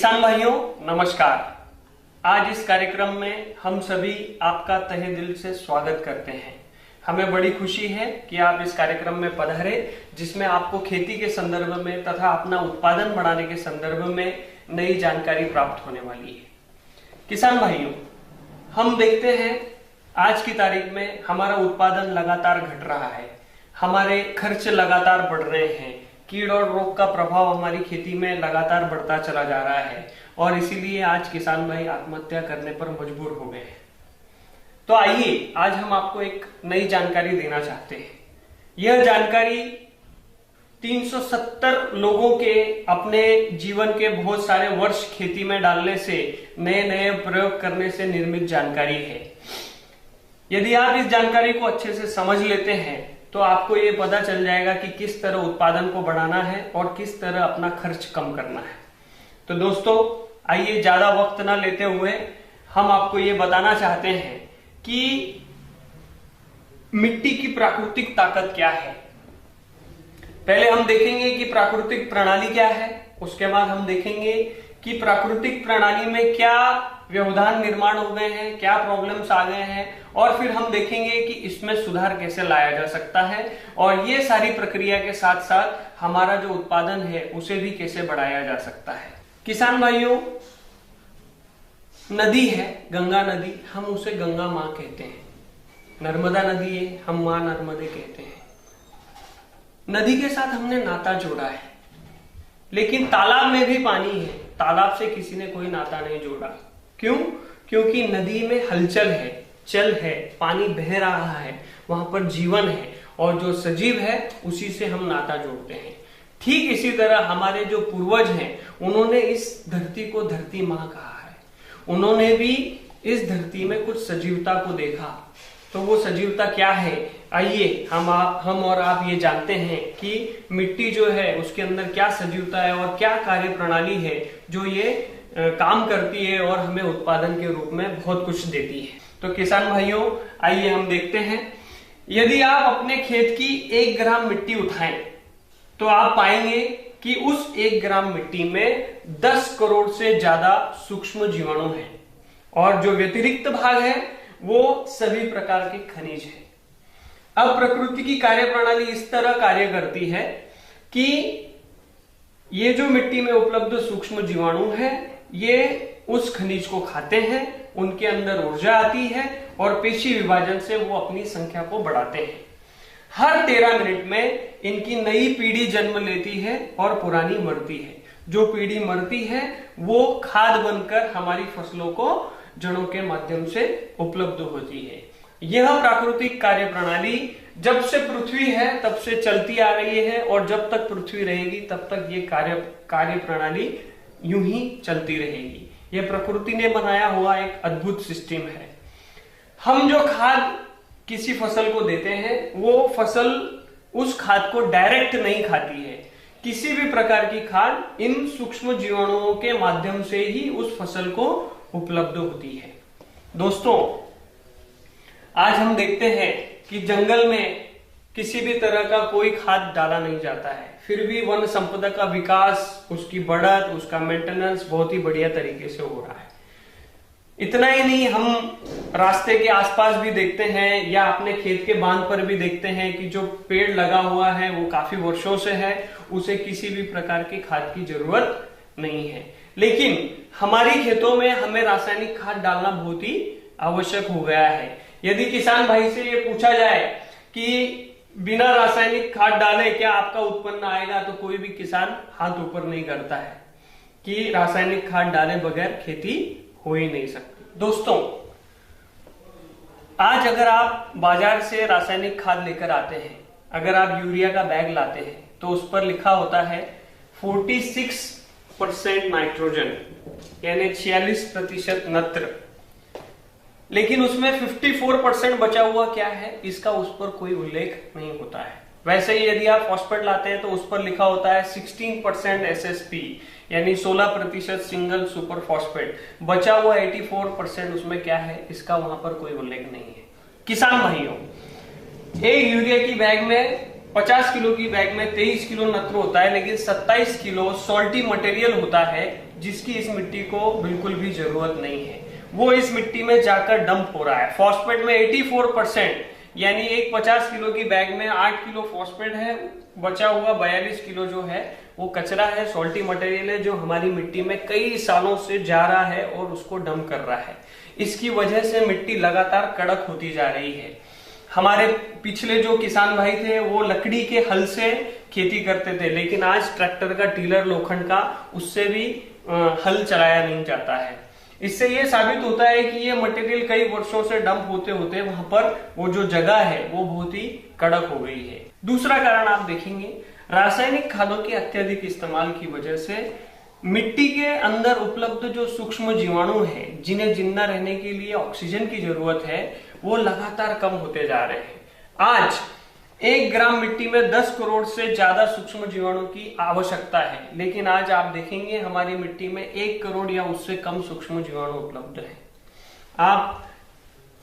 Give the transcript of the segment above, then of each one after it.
किसान भाइयों नमस्कार। आज इस कार्यक्रम में हम सभी आपका तहे दिल से स्वागत करते हैं। हमें बड़ी खुशी है कि आप इस कार्यक्रम में पधारे, जिसमें आपको खेती के संदर्भ में तथा अपना उत्पादन बढ़ाने के संदर्भ में नई जानकारी प्राप्त होने वाली है। किसान भाइयों, हम देखते हैं आज की तारीख में हमारा उत्पादन लगातार घट रहा है, हमारे खर्च लगातार बढ़ रहे हैं, कीड़ और रोग का प्रभाव हमारी खेती में लगातार बढ़ता चला जा रहा है और इसीलिए आज किसान भाई आत्महत्या करने पर मजबूर हो गए हैं। तो आइए आज हम आपको एक नई जानकारी देना चाहते हैं। यह जानकारी 370 लोगों के अपने जीवन के बहुत सारे वर्ष खेती में डालने से, नए नए प्रयोग करने से निर्मित जानकारी है। यदि आप इस जानकारी को अच्छे से समझ लेते हैं तो आपको ये पता चल जाएगा कि किस तरह उत्पादन को बढ़ाना है और किस तरह अपना खर्च कम करना है। तो दोस्तों आइए ज्यादा वक्त ना लेते हुए हम आपको ये बताना चाहते हैं कि मिट्टी की प्राकृतिक ताकत क्या है। पहले हम देखेंगे कि प्राकृतिक प्रणाली क्या है, उसके बाद हम देखेंगे कि प्राकृतिक प्रणाली में क्या व्यवधान निर्माण हो गए हैं, क्या प्रॉब्लम्स आ गए हैं, और फिर हम देखेंगे कि इसमें सुधार कैसे लाया जा सकता है और ये सारी प्रक्रिया के साथ साथ हमारा जो उत्पादन है उसे भी कैसे बढ़ाया जा सकता है। किसान भाइयों, नदी है गंगा नदी, हम उसे गंगा मां कहते हैं। नर्मदा नदी है, हम मां नर्मदे कहते हैं। नदी के साथ हमने नाता जोड़ा है, लेकिन तालाब में भी पानी है, तालाब से किसी ने कोई नाता नहीं जोड़ा। क्यों? क्योंकि नदी में हलचल है, चल है, पानी बह रहा है, वहां पर जीवन है और जो सजीव है उसी से हम नाता जोड़ते हैं। ठीक इसी तरह हमारे जो पूर्वज हैं उन्होंने इस धरती को धरती मां कहा है। उन्होंने भी इस धरती में कुछ सजीवता को देखा। तो वो सजीवता क्या है, आइए हम और आप ये जानते हैं कि मिट्टी जो है उसके अंदर क्या सजीवता है और क्या कार्य प्रणाली है जो ये काम करती है और हमें उत्पादन के रूप में बहुत कुछ देती है। तो किसान भाइयों आइए हम देखते हैं। यदि आप अपने खेत की 1 ग्राम मिट्टी उठाएं तो आप पाएंगे कि उस 1 ग्राम मिट्टी में 10 करोड़ से ज्यादा सूक्ष्म जीवाणु हैं और जो व्यतिरिक्त भाग है वो सभी प्रकार के खनिज है। अब प्रकृति की कार्य प्रणाली इस तरह कार्य करती है कि ये जो मिट्टी में उपलब्ध सूक्ष्म जीवाणु है ये उस खनिज को खाते हैं, उनके अंदर ऊर्जा आती है और पेशी विभाजन से वो अपनी संख्या को बढ़ाते हैं। हर 13 मिनट में इनकी नई पीढ़ी जन्म लेती है और पुरानी मरती है। जो पीढ़ी मरती है वो खाद बनकर हमारी फसलों को जड़ों के माध्यम से उपलब्ध होती है। यह प्राकृतिक कार्य प्रणाली जब से पृथ्वी है तब से चलती आ रही है और जब तक पृथ्वी रहेगी तब तक ये कार्य प्रणाली यूं ही चलती रहेगी। यह प्रकृति ने बनाया हुआ एक अद्भुत सिस्टम है। हम जो खाद किसी फसल को देते हैं वो फसल उस खाद को डायरेक्ट नहीं खाती है। किसी भी प्रकार की खाद इन सूक्ष्म जीवाणुओं के माध्यम से ही उस फसल को उपलब्ध होती है। दोस्तों आज हम देखते हैं कि जंगल में किसी भी तरह का कोई खाद डाला नहीं जाता है, फिर भी वन संपदा का विकास, उसकी बढ़त, उसका मेंटेनेंस बहुत ही बढ़िया तरीके से हो रहा है। इतना ही नहीं, हम रास्ते के आसपास भी देखते हैं या अपने खेत के बांध पर भी देखते हैं कि जो पेड़ लगा हुआ है वो काफी वर्षों से है, उसे किसी भी प्रकार की खाद की जरूरत नहीं है। लेकिन हमारी खेतों में हमें रासायनिक खाद डालना बहुत ही आवश्यक हो गया है। यदि किसान भाई से ये पूछा जाए कि बिना रासायनिक खाद डाले क्या आपका उत्पन्न आएगा, तो कोई भी किसान हाथ ऊपर नहीं करता है कि रासायनिक खाद डाले बगैर खेती हो ही नहीं सकती। दोस्तों आज अगर आप बाजार से रासायनिक खाद लेकर आते हैं, अगर आप यूरिया का बैग लाते हैं तो उस पर लिखा होता है 46% नाइट्रोजन यानी 46% नत्र, लेकिन उसमें 54% बचा हुआ क्या है इसका उस पर कोई उल्लेख नहीं होता है। वैसे ही यदि आप फॉस्फेट लाते हैं तो उस पर लिखा होता है 16% SSP यानी 16% सिंगल सुपर फॉस्फेट, बचा हुआ 84% उसमें क्या है इसका वहां पर कोई उल्लेख नहीं है। किसान भाइयों, एक यूरिया की बैग में 50 किलो की बैग में 23 किलो नत्र होता है, लेकिन 27 किलो सॉल्टी मटेरियल होता है जिसकी इस मिट्टी को बिल्कुल भी जरूरत नहीं है। वो इस मिट्टी में जाकर डंप हो रहा है। फॉस्फेट में 84%, यानी एक 50 किलो की बैग में 8 किलो फॉस्फेट है, बचा हुआ 42 किलो जो है वो कचरा है, सॉल्टी मटेरियल है, जो हमारी मिट्टी में कई सालों से जा रहा है और उसको डंप कर रहा है। इसकी वजह से मिट्टी लगातार कड़क होती जा रही है। हमारे पिछले जो किसान भाई थे वो लकड़ी के हल से खेती करते थे, लेकिन आज ट्रैक्टर का, टीलर लोखंड का, उससे भी हल चलाया नहीं जाता है। इससे ये साबित होता है कि ये मटेरियल कई वर्षों से डंप होते होते वहां पर वो जो जगह है वो बहुत ही कड़क हो गई है। दूसरा कारण आप देखेंगे, रासायनिक खादों के अत्यधिक इस्तेमाल की वजह से मिट्टी के अंदर उपलब्ध जो सूक्ष्म जीवाणु हैं, जिन्हें जिंदा रहने के लिए ऑक्सीजन की जरूरत है, वो लगातार कम होते जा रहे हैं। आज 1 ग्राम मिट्टी में 10 करोड़ से ज्यादा सूक्ष्म जीवाणु की आवश्यकता है, लेकिन आज आप देखेंगे हमारी मिट्टी में 1 करोड़ या उससे कम सूक्ष्म जीवाणु उपलब्ध है। आप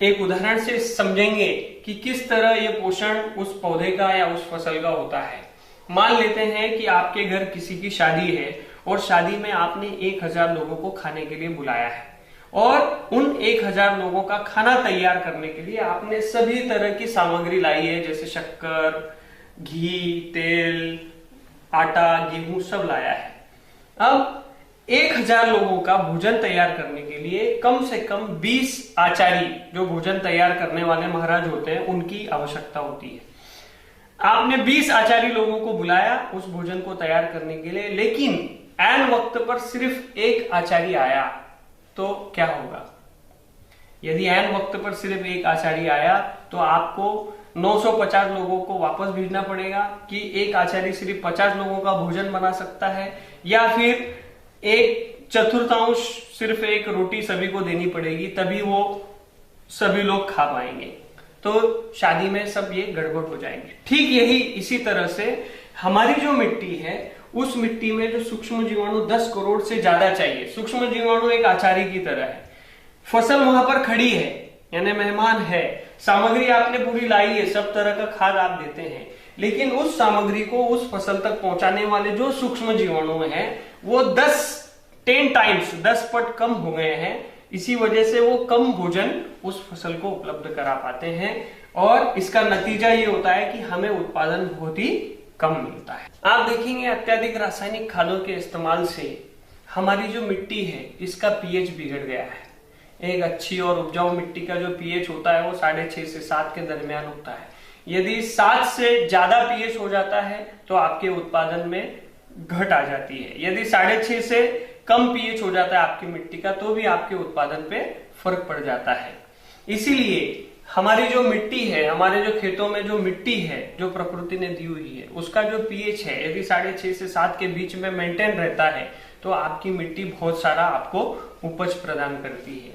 एक उदाहरण से समझेंगे कि किस तरह ये पोषण उस पौधे का या उस फसल का होता है। मान लेते हैं कि आपके घर किसी की शादी है और शादी में आपने 1000 लोगों को खाने के लिए बुलाया है, और उन 1000 लोगों का खाना तैयार करने के लिए आपने सभी तरह की सामग्री लाई है, जैसे शक्कर, घी, तेल, आटा, गेहूं सब लाया है। अब 1000 लोगों का भोजन तैयार करने के लिए कम से कम 20 आचारी, जो भोजन तैयार करने वाले महाराज होते हैं, उनकी आवश्यकता होती है। आपने 20 आचारी लोगों को बुलाया उस भोजन को तैयार करने के लिए, लेकिन ऐन वक्त पर सिर्फ 1 आचारी आया तो क्या होगा? यदि ऐन वक्त पर सिर्फ 1 आचारी आया तो आपको 950 लोगों को वापस भेजना पड़ेगा कि 1 आचारी सिर्फ 50 लोगों का भोजन बना सकता है, या फिर 1/4 सिर्फ एक रोटी सभी को देनी पड़ेगी, तभी वो सभी लोग खा पाएंगे। तो शादी में सब ये गड़बड़ हो जाएंगे। ठीक यही इसी तरह से हमारी जो मिट्टी है, उस मिट्टी में जो सूक्ष्म जीवाणु 10 करोड़ से ज्यादा चाहिए। सूक्ष्म जीवाणु एक आचारी की तरह है। फसल वहां पर खड़ी है, यानी मेहमान है, सामग्री आपने पूरी लाई है, सब तरह का खाद आप देते हैं, लेकिन उस सामग्री को उस फसल तक पहुंचाने वाले जो सूक्ष्म जीवाणु हैं वो 10 टाइम्स 10 पट कम हो गए हैं। इसी वजह से वो कम भोजन उस फसल को उपलब्ध करा पाते हैं, और इसका नतीजा ये होता है कि हमें उत्पादन बहुत ही कम मिलता है। आप देखेंगे अत्यधिक रासायनिक खादों के इस्तेमाल से हमारी जो मिट्टी है इसका पीएच बिगड़ गया है। एक अच्छी और उपजाऊ मिट्टी का जो पीएच होता है वो 6.5 से 7 के दरमियान होता है। यदि 7 से ज्यादा पीएच हो जाता है तो आपके उत्पादन में घट आ जाती है। यदि 6.5 से कम पीएच हो जाता है आपकी मिट्टी का तो भी आपके उत्पादन पे फर्क पड़ जाता है। इसीलिए हमारी जो मिट्टी है, हमारे जो खेतों में जो मिट्टी है जो प्रकृति ने दी हुई है, उसका जो पीएच है यदि 6.5 से 7 के बीच में मेंटेन रहता है तो आपकी मिट्टी बहुत सारा आपको उपज प्रदान करती है।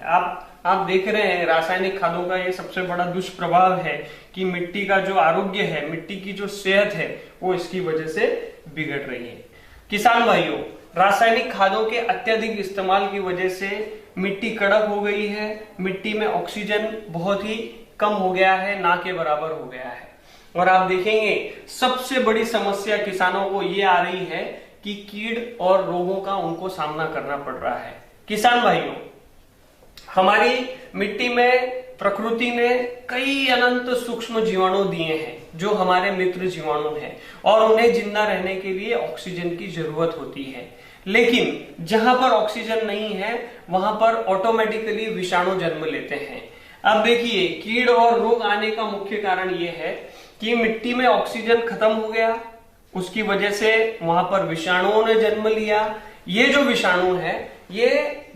आप देख रहे हैं रासायनिक खादों का ये सबसे बड़ा दुष्प्रभाव है कि मिट्टी का जो आरोग्य है, मिट्टी की जो सेहत है वो इसकी वजह से बिगड़ रही है। किसान भाइयों, रासायनिक खादों के अत्यधिक इस्तेमाल की वजह से मिट्टी कड़क हो गई है, मिट्टी में ऑक्सीजन बहुत ही कम हो गया है, ना के बराबर हो गया है। और आप देखेंगे सबसे बड़ी समस्या किसानों को ये आ रही है कि कीड़ और रोगों का उनको सामना करना पड़ रहा है। किसान भाइयों, हमारी मिट्टी में प्रकृति ने कई अनंत सूक्ष्म जीवाणु दिए हैं जो हमारे मित्र जीवाणु हैं, और उन्हें जिंदा रहने के लिए ऑक्सीजन की जरूरत होती है। लेकिन जहां पर ऑक्सीजन नहीं है वहां पर ऑटोमेटिकली विषाणु जन्म लेते हैं। अब देखिए, कीड़ और रोग आने का मुख्य कारण यह है कि मिट्टी में ऑक्सीजन खत्म हो गया, उसकी वजह से वहां पर विषाणुओं ने जन्म लिया। ये जो विषाणु है ये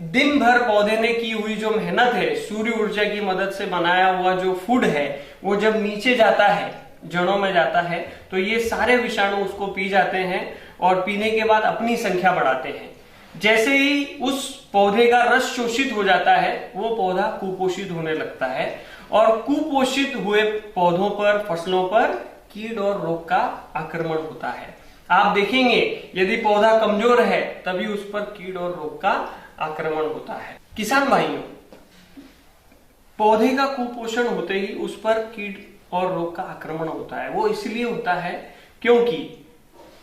दिन भर पौधे ने की हुई जो मेहनत है, सूर्य ऊर्जा की मदद से बनाया हुआ जो फूड है, वो जब नीचे जाता है, जड़ों में जाता है, तो ये सारे विषाणु उसको पी जाते हैं और पीने के बाद अपनी संख्या बढ़ाते हैं। जैसे ही उस पौधे का रस शोषित हो जाता है वो पौधा कुपोषित होने लगता है, और कुपोषित हुए पौधों पर, फसलों पर कीड़ और रोग का आक्रमण होता है। आप देखेंगे यदि पौधा कमजोर है तभी उस पर कीड़ और रोग का आक्रमण होता है। किसान भाइयों, पौधे का कुपोषण होते ही उस पर कीड़ और रोग का आक्रमण होता है। वो इसलिए होता है क्योंकि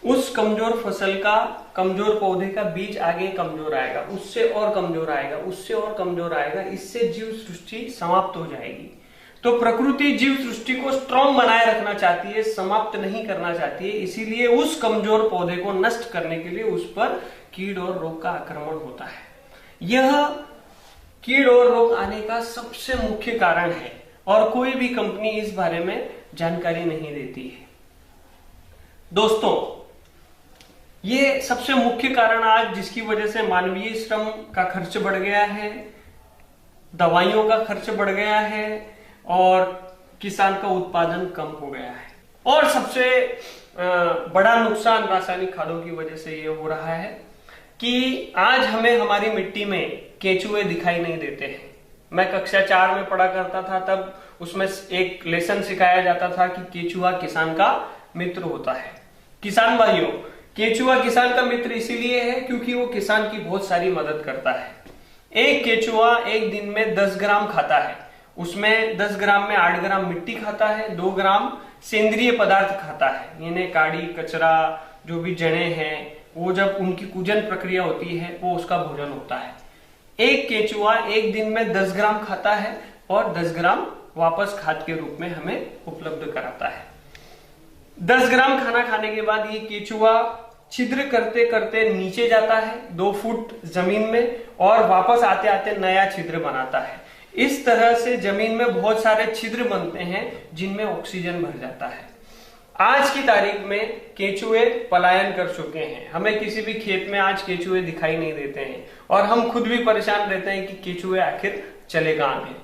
उस कमजोर फसल का, कमजोर पौधे का बीज आगे कमजोर आएगा, उससे और कमजोर आएगा, उससे और कमजोर आएगा, इससे जीव सृष्टि समाप्त हो जाएगी। तो प्रकृति जीव सृष्टि को स्ट्रांग बनाए रखना चाहती है, समाप्त नहीं करना चाहती है, इसीलिए उस कमजोर पौधे को नष्ट करने के लिए उस पर कीड़ और रोग का आक्रमण होता है। यह कीड़ और रोग आने का सबसे मुख्य कारण है और कोई भी कंपनी इस बारे में जानकारी नहीं देती है। दोस्तों, ये सबसे मुख्य कारण आज जिसकी वजह से मानवीय श्रम का खर्च बढ़ गया है, दवाइयों का खर्च बढ़ गया है और किसान का उत्पादन कम हो गया है। और सबसे बड़ा नुकसान रासायनिक खादों की वजह से ये हो रहा है कि आज हमें हमारी मिट्टी में केंचुए दिखाई नहीं देते हैं। मैं कक्षा 4 में पढ़ा करता था, तब उसमें एक लेसन सिखाया जाता था कि केंचुआ किसान का मित्र होता है। किसान भाइयों, केंचुआ किसान का मित्र इसीलिए है क्योंकि वो किसान की बहुत सारी मदद करता है। एक केंचुआ एक दिन में 10 ग्राम खाता है, उसमें 10 ग्राम में 8 ग्राम मिट्टी खाता है, 2 ग्राम सेंद्रीय पदार्थ खाता है, यानी काड़ी, कचरा, जो भी जड़ें हैं, वो जब उनकी कूजन प्रक्रिया होती है वो उसका भोजन होता है। एक केंचुआ एक दिन में 10 ग्राम खाता है और 10 ग्राम वापस खाद के रूप में हमें उपलब्ध कराता है। 10 ग्राम खाना खाने के बाद ये केंचुआ छिद्र करते करते नीचे जाता है 2 फुट जमीन में और वापस आते आते नया छिद्र बनाता है। इस तरह से जमीन में बहुत सारे छिद्र बनते हैं जिनमें ऑक्सीजन भर जाता है। आज की तारीख में केंचुए पलायन कर चुके हैं, हमें किसी भी खेत में आज केंचुए दिखाई नहीं देते हैं और हम खुद भी परेशान रहते हैं कि केंचुए आखिर चले कहां गए।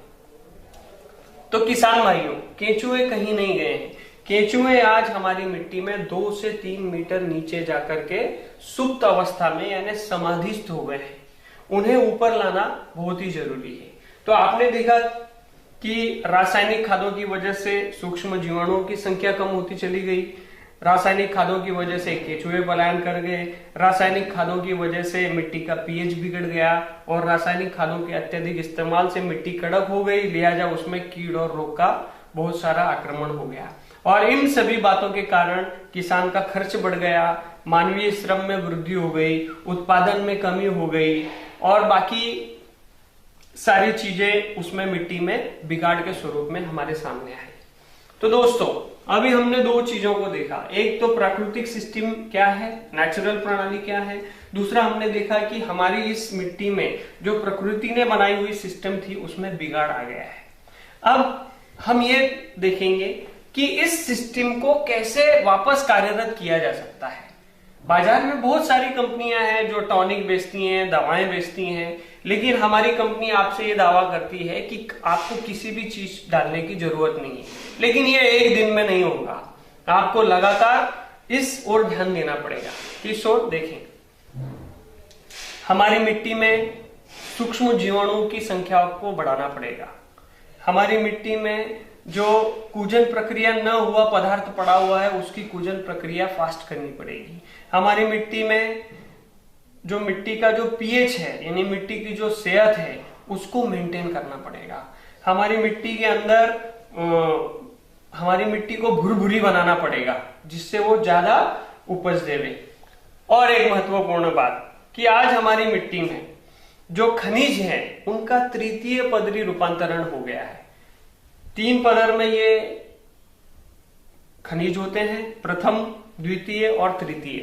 तो किसान भाइयों, केंचुए कहीं नहीं गए हैं। केंचुए आज हमारी मिट्टी में 2 से 3 मीटर नीचे जाकर के सुप्त अवस्था में यानी समाधिस्थ हो गए हैं। उन्हें ऊपर लाना बहुत ही जरूरी है। तो आपने देखा कि रासायनिक खादों की वजह से सूक्ष्म जीवाणुओं की संख्या कम होती चली गई, रासायनिक खादों की वजह से केंचुए पलायन कर गए, रासायनिक खादों की वजह से मिट्टी का पीएच बिगड़ गया और रासायनिक खादों के अत्यधिक इस्तेमाल से मिट्टी कड़क हो गई, लिहाजा उसमें कीड़ और रोग का बहुत सारा आक्रमण हो गया। और इन सभी बातों के कारण किसान का खर्च बढ़ गया, मानवीय श्रम में वृद्धि हो गई, उत्पादन में कमी हो गई और बाकी सारी चीजें उसमें मिट्टी में बिगाड़ के स्वरूप में हमारे सामने आई। तो दोस्तों, अभी हमने 2 चीजों को देखा, एक तो प्राकृतिक सिस्टम क्या है, नेचुरल प्रणाली क्या है, दूसरा हमने देखा कि हमारी इस मिट्टी में जो प्रकृति ने बनाई हुई सिस्टम थी उसमें बिगाड़ आ गया है। अब हम ये देखेंगे कि इस सिस्टम को कैसे वापस कार्यरत किया जा सकता है। बाजार में बहुत सारी कंपनियां हैं जो टॉनिक बेचती हैं, दवाएं बेचती हैं, लेकिन हमारी कंपनी आपसे ये दावा करती है कि आपको किसी भी चीज डालने की जरूरत नहीं है। लेकिन ये एक दिन में नहीं होगा, आपको लगातार इस ओर ध्यान देना पड़ेगा। इस ओर देखें, हमारी मिट्टी में सूक्ष्म जीवाणुओं की संख्या को बढ़ाना पड़ेगा। हमारी मिट्टी में जो कूजन प्रक्रिया न हुआ पदार्थ पड़ा हुआ है उसकी कूजन प्रक्रिया फास्ट करनी पड़ेगी। हमारी मिट्टी में जो मिट्टी का जो पीएच है यानी मिट्टी की जो सेहत है उसको मेंटेन करना पड़ेगा। हमारी मिट्टी के अंदर हमारी मिट्टी को भुरभुरी बनाना पड़ेगा जिससे वो ज्यादा उपज देवे। और एक महत्वपूर्ण बात कि आज हमारी मिट्टी में जो खनिज है उनका तृतीय पदरी रूपांतरण हो गया है। 3 पदर में ये खनिज होते हैं, प्रथम, द्वितीय और तृतीय।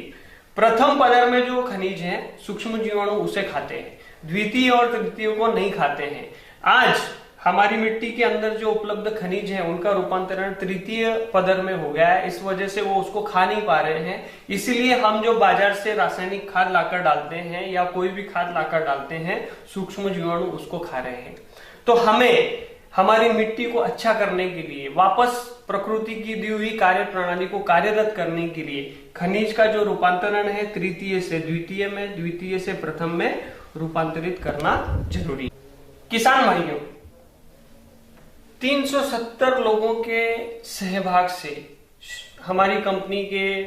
प्रथम पदर में जो खनिज है सूक्ष्म जीवाणु उसे खाते हैं, द्वितीय और तृतीय को नहीं खाते हैं। आज हमारी मिट्टी के अंदर जो उपलब्ध खनिज है उनका रूपांतरण तृतीय पदर में हो गया है, इस वजह से वो उसको खा नहीं पा रहे हैं। इसीलिए हम जो बाजार से रासायनिक खाद लाकर डालते हैं या कोई भी खाद लाकर डालते हैं, सूक्ष्म जीवाणु उसको खा रहे हैं। तो हमें हमारी मिट्टी को अच्छा करने के लिए, वापस प्रकृति की दी हुई कार्य प्रणाली को कार्यरत करने के लिए खनिज का जो रूपांतरण है तृतीय से द्वितीय में, द्वितीय से प्रथम में रूपांतरित करना जरूरी है। किसान भाइयों, 370 लोगों के सहभाग से हमारी कंपनी के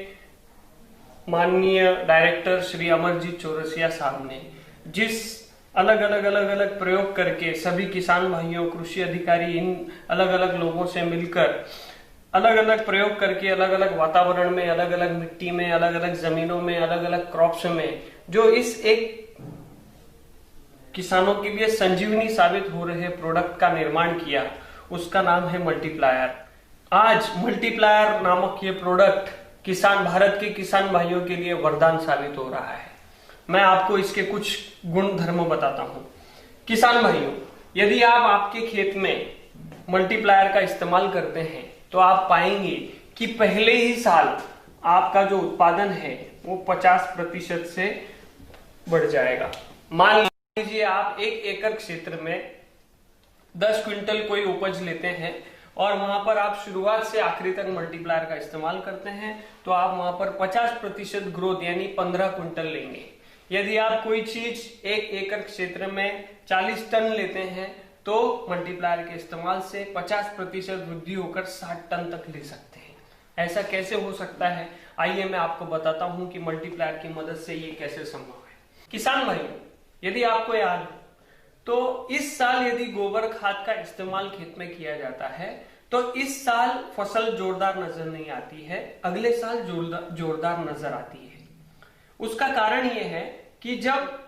माननीय डायरेक्टर श्री अमरजीत चौरसिया साहब ने जिस अलग अलग प्रयोग करके सभी किसान भाइयों, कृषि अधिकारी, इन अलग अलग लोगों से मिलकर अलग अलग प्रयोग करके अलग अलग वातावरण में, अलग अलग मिट्टी में, अलग अलग जमीनों में, अलग अलग क्रॉप्स में जो इस एक किसानों के लिए संजीवनी साबित हो रहे प्रोडक्ट का निर्माण किया, उसका नाम है मल्टीप्लायर। आज मल्टीप्लायर नामक ये प्रोडक्ट भारत के किसान भाइयों के लिए वरदान साबित हो रहा है। मैं आपको इसके कुछ गुण धर्म बताता हूं। किसान भाइयों, यदि आप आपके खेत में मल्टीप्लायर का इस्तेमाल करते हैं तो आप पाएंगे कि पहले ही साल आपका जो उत्पादन है वो 50% से बढ़ जाएगा। मान लीजिए आप 1 एकड़ क्षेत्र में 10 क्विंटल कोई उपज लेते हैं और वहां पर आप शुरुआत से आखिरी तक मल्टीप्लायर का इस्तेमाल करते हैं तो आप वहां पर 50% ग्रोथ यानी 15 क्विंटल लेंगे। यदि आप कोई चीज 1 एकड़ क्षेत्र में 40 टन लेते हैं तो मल्टीप्लायर के इस्तेमाल से 50% वृद्धि होकर 60 टन तक ले सकते हैं। ऐसा कैसे हो सकता है, आइए मैं आपको बताता हूं कि मल्टीप्लायर की मदद से ये कैसे संभव है। किसान भाइयों, यदि आपको याद हो तो इस साल यदि गोबर खाद का इस्तेमाल खेत में किया जाता है तो इस साल फसल जोरदार नजर नहीं आती है, अगले साल जोरदार नजर आती है। उसका कारण यह है कि जब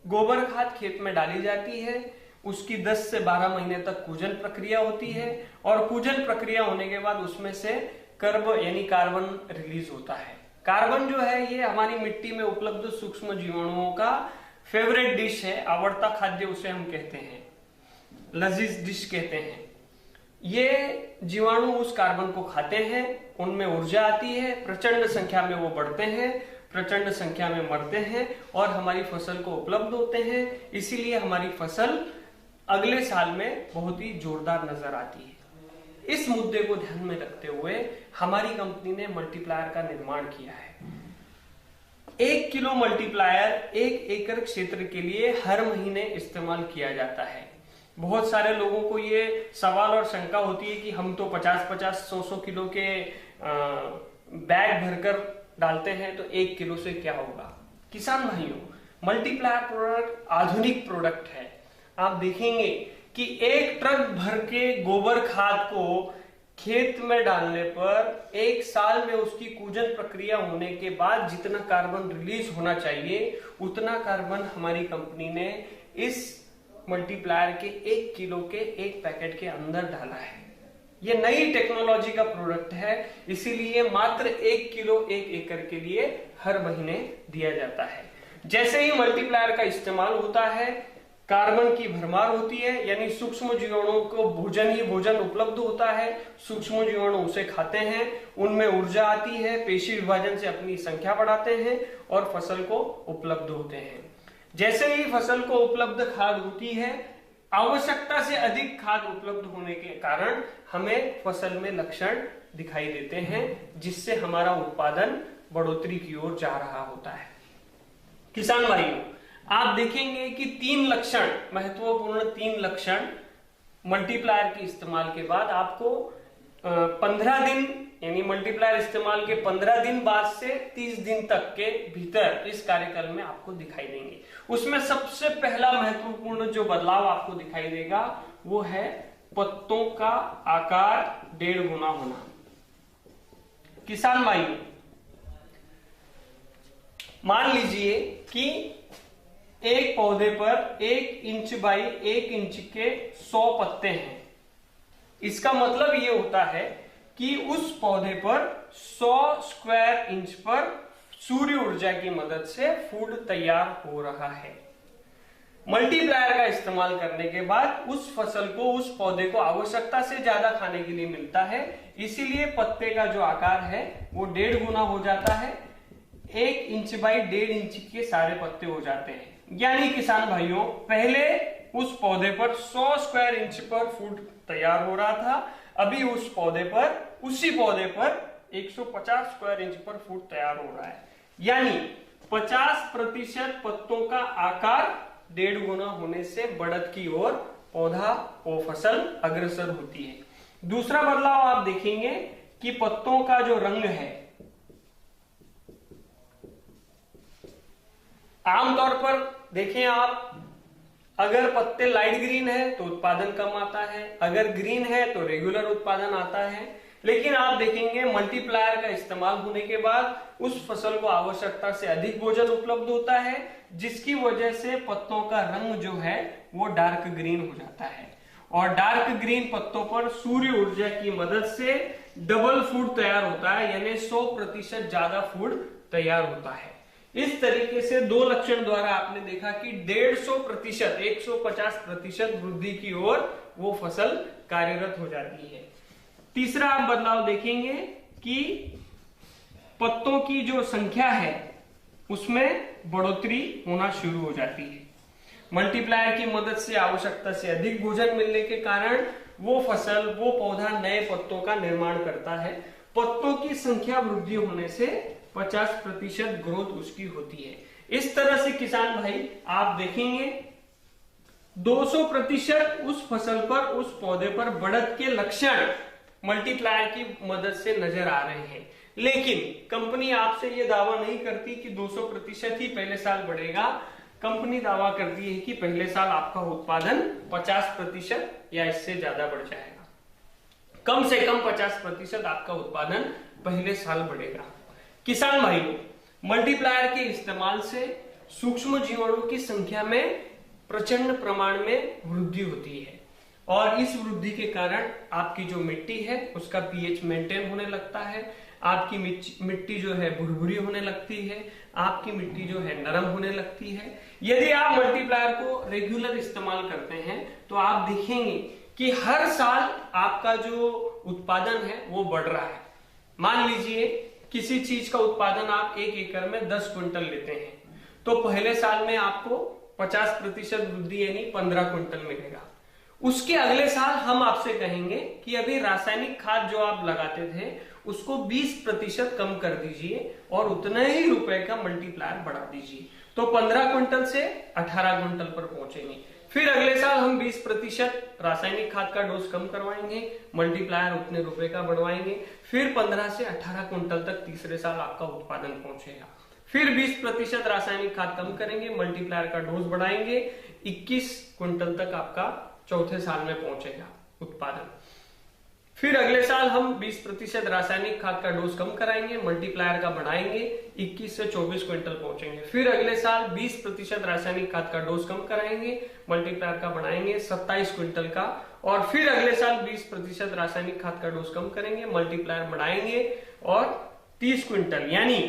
गोबर खाद खेत में डाली जाती है उसकी 10 से 12 महीने तक कूजन प्रक्रिया होती है और कूजन प्रक्रिया होने के बाद उसमें से कर्ब यानी कार्बन रिलीज होता है। कार्बन जो है ये हमारी मिट्टी में उपलब्ध सूक्ष्म जीवाणुओं का फेवरेट डिश है, आवर्ता खाद्य उसे हम कहते हैं, लजीज डिश कहते हैं। ये जीवाणु उस कार्बन को खाते हैं, उनमें ऊर्जा आती है, प्रचंड संख्या में वो बढ़ते हैं, प्रचंड संख्या में मरते हैं और हमारी फसल को उपलब्ध होते हैं। इसीलिए हमारी फसल अगले साल में बहुत ही जोरदार नजर आती है। इस मुद्दे को ध्यान में रखते हुए हमारी कंपनी ने मल्टीप्लायर का निर्माण किया है। 1 किलो मल्टीप्लायर 1 एकड़ क्षेत्र के लिए हर महीने इस्तेमाल किया जाता है। बहुत सारे लोगों को ये सवाल और शंका होती है कि हम तो 50-50, 100-100 किलो के बैग भरकर डालते हैं तो 1 किलो से क्या होगा। किसान भाइयों, मल्टीप्लायर प्रोडक्ट आधुनिक प्रोडक्ट है। आप देखेंगे कि 1 ट्रक भर के गोबर खाद को खेत में डालने पर 1 साल में उसकी कूजन प्रक्रिया होने के बाद जितना कार्बन रिलीज होना चाहिए उतना कार्बन हमारी कंपनी ने इस मल्टीप्लायर के 1 किलो के 1 पैकेट के अंदर डाला है। ये नई टेक्नोलॉजी का प्रोडक्ट है, इसीलिए मात्र 1 किलो 1 एकड़ के लिए हर महीने दिया जाता है। जैसे ही मल्टीप्लायर का इस्तेमाल होता है कार्बन की भरमार होती है, यानी सूक्ष्म जीवाणुओं को भोजन ही भोजन उपलब्ध होता है, सूक्ष्म जीवाणु उसे खाते हैं, उनमें ऊर्जा आती है, पेशी विभाजन से अपनी संख्या बढ़ाते हैं और फसल को उपलब्ध होते हैं। जैसे ही फसल को उपलब्ध खाद होती है, आवश्यकता से अधिक खाद उपलब्ध होने के कारण हमें फसल में लक्षण दिखाई देते हैं, जिससे हमारा उत्पादन बढ़ोतरी की ओर जा रहा होता है। किसान भाइयों, आप देखेंगे कि 3 लक्षण, महत्वपूर्ण 3 लक्षण मल्टीप्लायर के इस्तेमाल के बाद आपको 15 दिन यानी मल्टीप्लायर इस्तेमाल के 15 दिन बाद से 30 दिन तक के भीतर इस कार्यकाल में आपको दिखाई देंगे। उसमें सबसे पहला महत्वपूर्ण जो बदलाव आपको दिखाई देगा वो है पत्तों का आकार 1.5 गुना होना। किसान भाइयों, मान लीजिए कि एक पौधे पर 1 इंच बाई 1 इंच के 100 पत्ते हैं। इसका मतलब ये होता है कि उस पौधे पर 100 स्क्वायर इंच पर सूर्य ऊर्जा की मदद से फूड तैयार हो रहा है। मल्टीप्लायर का इस्तेमाल करने के बाद उस फसल को, उस पौधे को आवश्यकता से ज्यादा खाने के लिए मिलता है, इसीलिए पत्ते का जो आकार है वो 1.5 गुना हो जाता है। 1 इंच बाई 1.5 इंच के सारे पत्ते हो जाते हैं। यानी किसान भाइयों, पहले उस पौधे पर 100 स्क्वायर इंच पर फूड तैयार हो रहा था, अभी उसी पौधे पर 150 स्क्वायर इंच पर फूड तैयार हो रहा है। यानी 50% पत्तों का आकार 1.5 गुना होने से बढ़त की ओर पौधा वो फसल अग्रसर होती है। दूसरा बदलाव आप देखेंगे कि पत्तों का जो रंग है, आमतौर पर देखें आप, अगर पत्ते लाइट ग्रीन है तो उत्पादन कम आता है, अगर ग्रीन है तो रेगुलर उत्पादन आता है। लेकिन आप देखेंगे मल्टीप्लायर का इस्तेमाल होने के बाद उस फसल को आवश्यकता से अधिक भोजन उपलब्ध होता है, जिसकी वजह से पत्तों का रंग जो है वो डार्क ग्रीन हो जाता है। और डार्क ग्रीन पत्तों पर सूर्य ऊर्जा की मदद से डबल फूड तैयार होता है, यानी 100% ज्यादा फूड तैयार होता है। इस तरीके से दो लक्षण द्वारा आपने देखा कि 150% 150% वृद्धि की ओर वो फसल कार्यरत हो जाती है। तीसरा आप बदलाव देखेंगे कि पत्तों की जो संख्या है उसमें बढ़ोतरी होना शुरू हो जाती है। मल्टीप्लायर की मदद से आवश्यकता से अधिक भोजन मिलने के कारण वो फसल, वो पौधा नए पत्तों का निर्माण करता है। पत्तों की संख्या वृद्धि होने से 50% ग्रोथ उसकी होती है। इस तरह से किसान भाई आप देखेंगे 200% उस फसल पर, उस पौधे पर बढ़त के लक्षण मल्टीप्लायर की मदद से नजर आ रहे हैं। लेकिन कंपनी आपसे यह दावा नहीं करती कि 200% ही पहले साल बढ़ेगा। कंपनी दावा करती है कि पहले साल आपका उत्पादन 50% या इससे ज्यादा बढ़ जाएगा। कम से कम 50% आपका उत्पादन पहले साल बढ़ेगा। किसान भाइयों, मल्टीप्लायर के इस्तेमाल से सूक्ष्म जीवाणु की संख्या में प्रचंड प्रमाण में वृद्धि होती है और इस वृद्धि के कारण आपकी जो मिट्टी है उसका पीएच मेंटेन होने लगता है। आपकी मिट्टी जो है भुरभुरी होने लगती है, आपकी मिट्टी जो है नरम होने लगती है। यदि आप मल्टीप्लायर को रेगुलर इस्तेमाल करते हैं तो आप देखेंगे कि हर साल आपका जो उत्पादन है वो बढ़ रहा है। मान लीजिए किसी चीज का उत्पादन आप 1 एकड़ में 10 क्विंटल लेते हैं तो पहले साल में आपको 50% वृद्धि यानी 15 क्विंटल मिलेगा। उसके अगले साल हम आपसे कहेंगे कि अभी रासायनिक खाद जो आप लगाते थे उसको 20% कम कर दीजिए और उतने ही रुपए का मल्टीप्लायर बढ़ा दीजिए, तो 15 क्विंटल से 18 क्विंटल पर पहुंचेंगे। फिर अगले साल हम 20% रासायनिक खाद का डोज कम करवाएंगे, मल्टीप्लायर उतने रुपए का बढ़वाएंगे। फिर 15 से 18 क्विंटल तक तीसरे साल आपका उत्पादन पहुंचेगा। फिर 20% रासायनिक खाद कम करेंगे, मल्टीप्लायर का डोज बढ़ाएंगे, 21 क्विंटल तक आपका चौथे साल में पहुंचेगा उत्पादन। फिर अगले साल हम 20% रासायनिक खाद का डोज कम कराएंगे, मल्टीप्लायर का बढ़ाएंगे, 21 से 24 क्विंटल पहुंचेंगे। फिर अगले साल 20% रासायनिक खाद का डोज कम कराएंगे, मल्टीप्लायर का बढ़ाएंगे, 27 क्विंटल का। और फिर अगले साल 20% रासायनिक खाद का डोज कम करेंगे, मल्टीप्लायर बढ़ाएंगे और 30 क्विंटल। यानी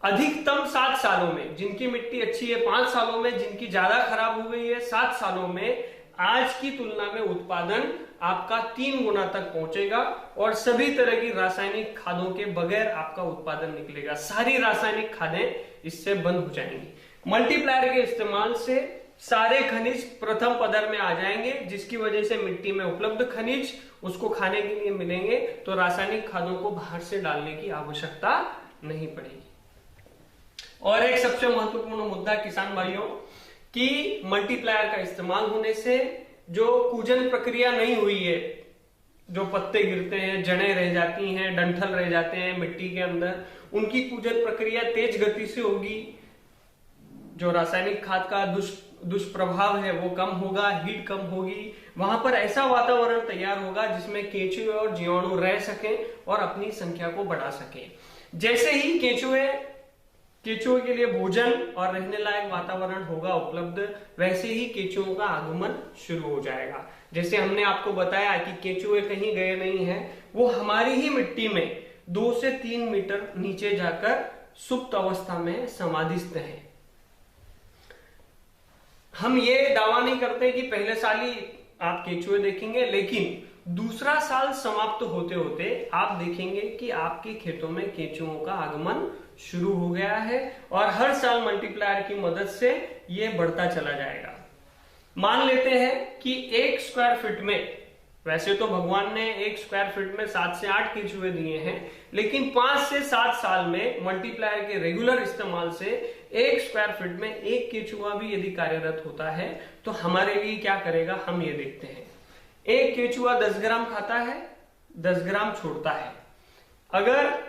अधिकतम 7 सालों में, जिनकी मिट्टी अच्छी है 5 सालों में, जिनकी ज्यादा खराब हो गई है 7 सालों में, आज की तुलना में उत्पादन आपका 3 गुना तक पहुंचेगा और सभी तरह की रासायनिक खादों के बगैर आपका उत्पादन निकलेगा। सारी रासायनिक खादें इससे बंद हो जाएंगी। मल्टीप्लायर के इस्तेमाल से सारे खनिज प्रथम पदर में आ जाएंगे, जिसकी वजह से मिट्टी में उपलब्ध खनिज उसको खाने के लिए मिलेंगे, तो रासायनिक खादों को बाहर से डालने की आवश्यकता नहीं पड़ेगी। और एक सबसे महत्वपूर्ण मुद्दा किसान भाइयों कि मल्टीप्लायर का इस्तेमाल होने से जो कूजन प्रक्रिया नहीं हुई है, जो पत्ते गिरते हैं, जड़ें रह जाती हैं, डंठल रह जाते हैं मिट्टी के अंदर, उनकी कूजन प्रक्रिया तेज गति से होगी। जो रासायनिक खाद का दुष्प्रभाव है वो कम होगा, हीट कम होगी। वहां पर ऐसा वातावरण तैयार होगा जिसमें केंचुए और जीवाणु रह सकें और अपनी संख्या को बढ़ा सकें। जैसे ही केंचुए के लिए भोजन और रहने लायक वातावरण होगा उपलब्ध, वैसे ही केंचुओं का आगमन शुरू हो जाएगा। जैसे हमने आपको बताया कि केंचुए कहीं गए नहीं हैं, वो हमारी ही मिट्टी में 2 से 3 मीटर नीचे जाकर सुप्त अवस्था में समाधिस्थ हैं। हम ये दावा नहीं करते कि पहले साल ही आप केंचुए देखेंगे, लेकिन दूसरा साल समाप्त होते होते आप देखेंगे कि आपके खेतों में केंचुओं का आगमन शुरू हो गया है और हर साल मल्टीप्लायर की मदद से यह बढ़ता चला जाएगा। मान लेते हैं कि 1 स्क्वायर फीट में, वैसे तो भगवान ने 1 स्क्वायर फीट में 7 से 8 केंचुए दिए हैं, लेकिन 5 से 7 साल में मल्टीप्लायर के रेगुलर इस्तेमाल से 1 स्क्वायर फीट में 1 केंचुआ भी यदि कार्यरत होता है तो हमारे लिए क्या करेगा, हम ये देखते हैं। 1 केंचुआ 10 ग्राम खाता है, 10 ग्राम छोड़ता है। अगर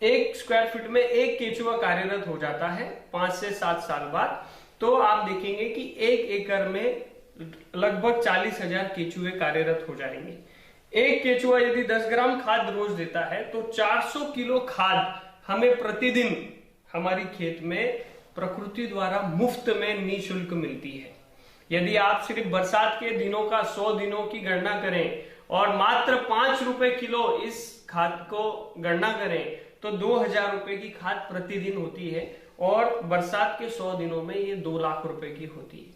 एक स्क्वायर फीट में 1 केंचुआ कार्यरत हो जाता है 5 से 7 साल बाद, तो आप देखेंगे कि 1 एकड़ में लगभग 40,000 केंचुए कार्यरत हो जाएंगे। एक केचुआ यदि 10 ग्राम खाद रोज देता है तो 400 किलो खाद हमें प्रतिदिन हमारी खेत में प्रकृति द्वारा मुफ्त में निःशुल्क मिलती है। यदि आप सिर्फ बरसात के दिनों का 100 दिनों की गणना करें और मात्र 5 रुपए किलो इस खाद को गणना करें तो 2000 रुपए की खाद प्रतिदिन होती है और बरसात के 100 दिनों में ये 2 लाख रुपए की होती है।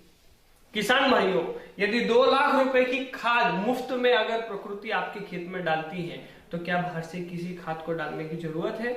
किसान भाइयों, यदि 2 लाख रुपए की खाद मुफ्त में अगर प्रकृति आपके खेत में डालती है तो क्या बाहर से किसी खाद को डालने की जरूरत है?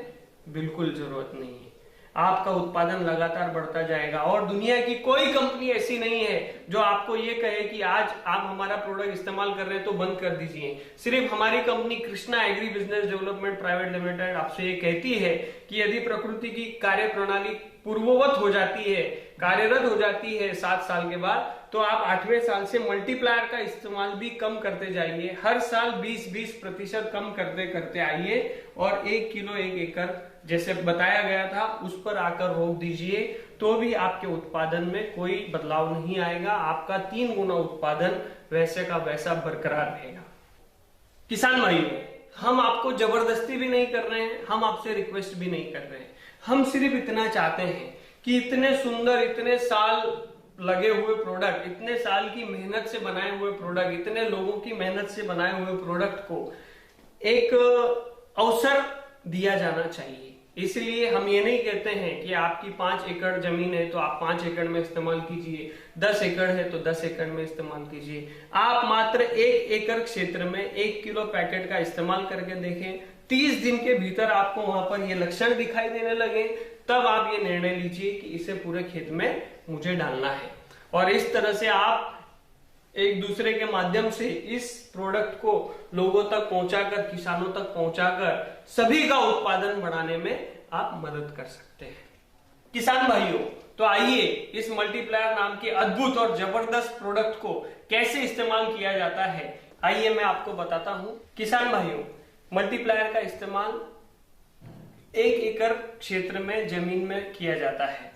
बिल्कुल जरूरत नहीं है। आपका उत्पादन लगातार बढ़ता जाएगा और दुनिया की कोई कंपनी ऐसी नहीं है जो आपको ये कहे कि आज आप हमारा प्रोडक्ट इस्तेमाल कर रहे हैं तो बंद कर दीजिए। सिर्फ हमारी company Krishna agri business development private limited आपसे ये कहती है कि यदि प्रकृति की कार्य प्रणाली पूर्ववत हो जाती है, कार्यरत हो जाती है 7 साल के बाद, तो आप 8वें साल से मल्टीप्लायर का इस्तेमाल भी कम करते जाइए। हर साल 20% कम करते करते आइए और 1 किलो 1 एकड़ जैसे बताया गया था उस पर आकर रोक दीजिए, तो भी आपके उत्पादन में कोई बदलाव नहीं आएगा। आपका 3 गुना उत्पादन वैसे का वैसा बरकरार रहेगा। किसान भाइयों, हम आपको जबरदस्ती भी नहीं कर रहे हैं, हम आपसे रिक्वेस्ट भी नहीं कर रहे हैं। हम सिर्फ इतना चाहते हैं कि इतने सुंदर, इतने साल लगे हुए प्रोडक्ट, इतने साल की मेहनत से बनाए हुए प्रोडक्ट, इतने लोगों की मेहनत से बनाए हुए प्रोडक्ट को एक अवसर दिया जाना चाहिए। इसलिए हम ये नहीं कहते हैं कि आपकी 5 एकड़ जमीन है तो आप 5 एकड़ में इस्तेमाल कीजिए, 10 एकड़ है तो 10 एकड़ में इस्तेमाल कीजिए। आप मात्र 1 एकड़ क्षेत्र में 1 किलो पैकेट का इस्तेमाल करके देखें। 30 दिन के भीतर आपको वहां पर ये लक्षण दिखाई देने लगे, तब आप ये निर्णय लीजिए कि इसे पूरे खेत में मुझे डालना है। और इस तरह से आप एक दूसरे के माध्यम से इस प्रोडक्ट को लोगों तक पहुंचाकर, किसानों तक पहुंचाकर सभी का उत्पादन बढ़ाने में आप मदद कर सकते हैं। किसान भाइयों, तो आइए इस मल्टीप्लायर नाम के अद्भुत और जबरदस्त प्रोडक्ट को कैसे इस्तेमाल किया जाता है, आइए मैं आपको बताता हूं। किसान भाइयों, मल्टीप्लायर का इस्तेमाल 1 एकड़ क्षेत्र में जमीन में किया जाता है।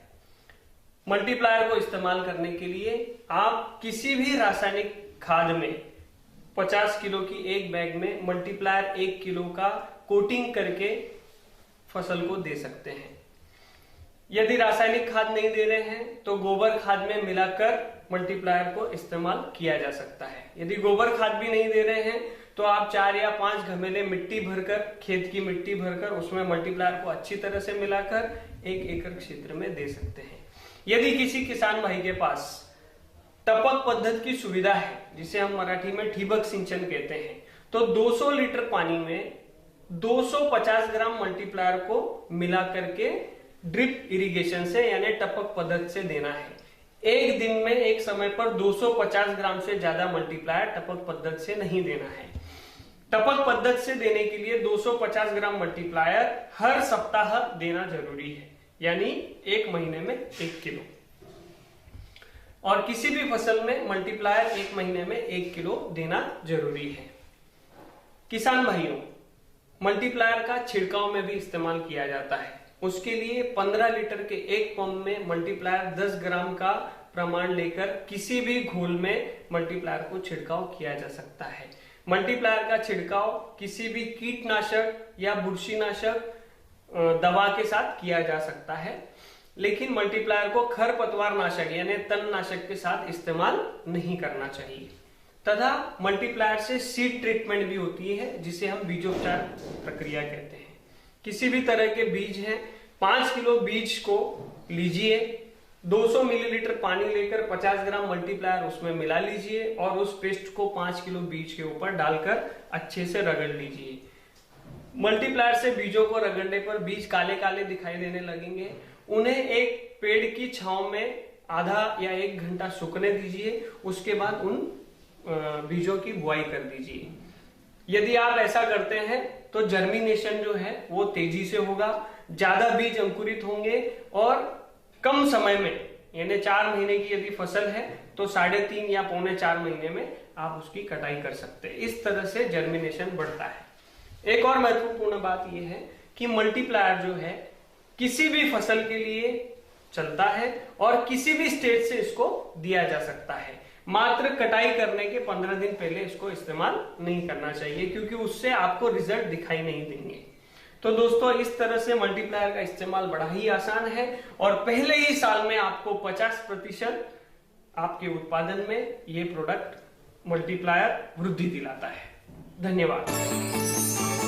मल्टीप्लायर को इस्तेमाल करने के लिए आप किसी भी रासायनिक खाद में 50 किलो की एक बैग में मल्टीप्लायर 1 किलो का कोटिंग करके फसल को दे सकते हैं। यदि रासायनिक खाद नहीं दे रहे हैं तो गोबर खाद में मिलाकर मल्टीप्लायर को इस्तेमाल किया जा सकता है। यदि गोबर खाद भी नहीं दे रहे हैं तो आप 4 या 5 घमेले मिट्टी भरकर, खेत की मिट्टी भरकर उसमें मल्टीप्लायर को अच्छी तरह से मिलाकर 1 एकड़ क्षेत्र में दे सकते हैं। यदि किसी किसान भाई के पास टपक पद्धति की सुविधा है, जिसे हम मराठी में ठिबक सिंचन कहते हैं, तो 200 लीटर पानी में 250 ग्राम मल्टीप्लायर को मिला करके ड्रिप इरिगेशन से यानी टपक पद्धति से देना है। एक दिन में एक समय पर 250 ग्राम से ज्यादा मल्टीप्लायर टपक पद्धति से नहीं देना है। टपक पद्धति से देने के लिए 250 ग्राम मल्टीप्लायर हर सप्ताह देना जरूरी है, यानी 1 महीने में 1 किलो। और किसी भी फसल में मल्टीप्लायर 1 महीने में 1 किलो देना जरूरी है। किसान भाइयों, मल्टीप्लायर का छिड़काव में भी इस्तेमाल किया जाता है। उसके लिए 15 लीटर के एक पंप में मल्टीप्लायर 10 ग्राम का प्रमाण लेकर किसी भी घोल में मल्टीप्लायर को छिड़काव किया जा सकता है। मल्टीप्लायर का छिड़काव किसी भी कीटनाशक या बुरशीनाशक दवा के साथ किया जा सकता है, लेकिन मल्टीप्लायर को खरपतवार नाशक यानी तणनाशक के साथ इस्तेमाल नहीं करना चाहिए। तथा मल्टीप्लायर से सीड ट्रीटमेंट भी होती है, जिसे हम बीजोपचार प्रक्रिया कहते हैं। किसी भी तरह के बीज हैं, 5 किलो बीज को लीजिए, 200 मिलीलीटर पानी लेकर 50 ग्राम मल्टीप्लायर उसमें मिला लीजिए और उस पेस्ट को 5 किलो बीज के ऊपर डालकर अच्छे से रगड़ लीजिए। मल्टीप्लायर से बीजों को रगड़ने पर बीज काले काले दिखाई देने लगेंगे। उन्हें एक पेड़ की छांव में आधा या 1 घंटा सूखने दीजिए। उसके बाद उन बीजों की बुआई कर दीजिए। यदि आप ऐसा करते हैं तो जर्मिनेशन जो है वो तेजी से होगा, ज्यादा बीज अंकुरित होंगे और कम समय में, यानी 4 महीने की यदि फसल है तो 3.5 या 3.25 महीने में आप उसकी कटाई कर सकते हैं। इस तरह से जर्मिनेशन बढ़ता है। एक और महत्वपूर्ण बात यह है कि मल्टीप्लायर जो है किसी भी फसल के लिए चलता है और किसी भी स्टेज से इसको दिया जा सकता है। मात्र कटाई करने के 15 दिन पहले इसको इस्तेमाल नहीं करना चाहिए, क्योंकि उससे आपको रिजल्ट दिखाई नहीं देंगे। तो दोस्तों, इस तरह से मल्टीप्लायर का इस्तेमाल बड़ा ही आसान है और पहले ही साल में आपको 50% आपके उत्पादन में ये प्रोडक्ट मल्टीप्लायर वृद्धि दिलाता है। धन्यवाद।